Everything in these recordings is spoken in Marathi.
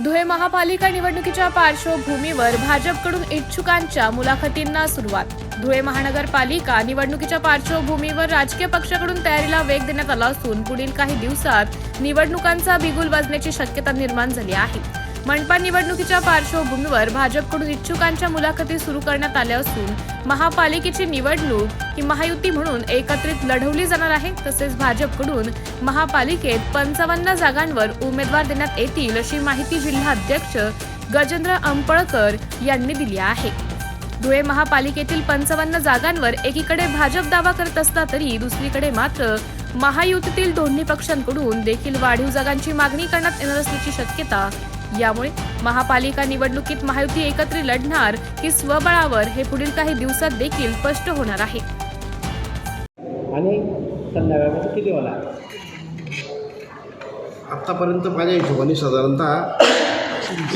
धुळे महापालिका निवडणुकीच्या पार्श्वभूमीवर भाजपकडून इच्छुकांच्या मुलाखतींना सुरुवात। धुळे महानगरपालिका निवडणुकीच्या पार्श्वभूमीवर राजकीय पक्षाकडून तयारीला वेग देण्यात आला असून पुढील काही दिवसात निवडणुकांचा बिगुल वाजण्याची शक्यता निर्माण झाली आहे। मनपा निवडणुकीच्या पार्श्वभूमीवर भाजपकडून इच्छुकांच्या मुलाखती सुरू करण्यात आल्या असून महापालिकेची निवडणूक ही महायुती म्हणून एकत्रित लढवली जाणार आहे। तसेच भाजपकडून महापालिकेत 55 जागांवर उमेदवार देण्यात येतील अशी माहिती जिल्हाध्यक्ष गजेंद्र अंपळकर यांनी दिली आहे। धुळे महापालिकेतील 55 जागांवर एकीकडे भाजप दावा करत असला तरी दुसरीकडे मात्र महायुतीतील दोन्ही पक्षांकडून देखील वाढीव जागांची मागणी करण्यात येणार असल्याची शक्यता। यामुळे महापालिका निवडणुकीत महायुती एकत्रित लढणार की स्वबळावर हे पुढील काही दिवसात देखील स्पष्ट होणार आहे। आणि संध्याकाळमध्ये किती होला आत्तापर्यंत माझ्या हिशोबाने साधारणतः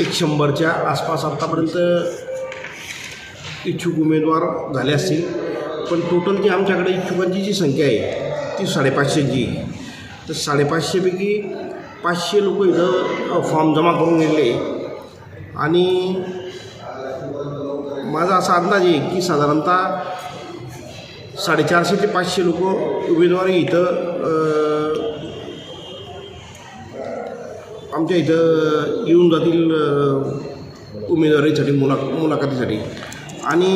100च्या आसपास आत्तापर्यंत इच्छुक उमेदवार झाले असतील, पण टोटल जी आमच्याकडे इच्छुकांची जी संख्या आहे ती 550ची आहे। तर 550पैकी 500 लोक इथं फॉर्म जमा करून गेले आणि माझा असा अंदाज आहे की साधारणतः 450 ते 500 लोक उमेदवारी इथं आमच्या इथं येऊन जातील उमेदवारीसाठी मुलाखतीसाठी। आणि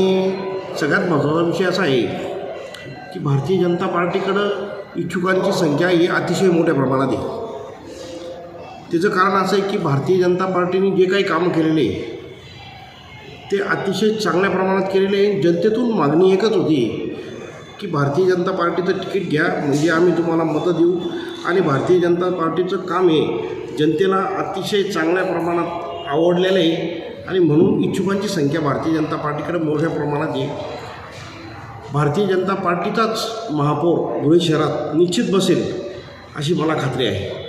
सगळ्यात महत्त्वाचा विषय असा आहे की भारतीय जनता पार्टीकडं इच्छुकांची संख्या ही अतिशय मोठ्या प्रमाणात आहे। त्याचं कारण असं आहे की भारतीय जनता पार्टीने जे काही कामं केलेले ते अतिशय चांगल्या प्रमाणात केलेले आहे। जनतेतून मागणी एकच होती की भारतीय जनता पार्टीचं तिकीट घ्या, म्हणजे आम्ही तुम्हाला मतं देऊ। आणि भारतीय जनता पार्टीचं काम हे जनतेला अतिशय चांगल्या प्रमाणात आवडलेलं आहे आणि म्हणून इच्छुकांची संख्या भारतीय जनता पार्टीकडे मोठ्या प्रमाणात आहे। भारतीय जनता पार्टीचाच महापौर धुळे शहरात निश्चित बसेल अशी मला खात्री आहे।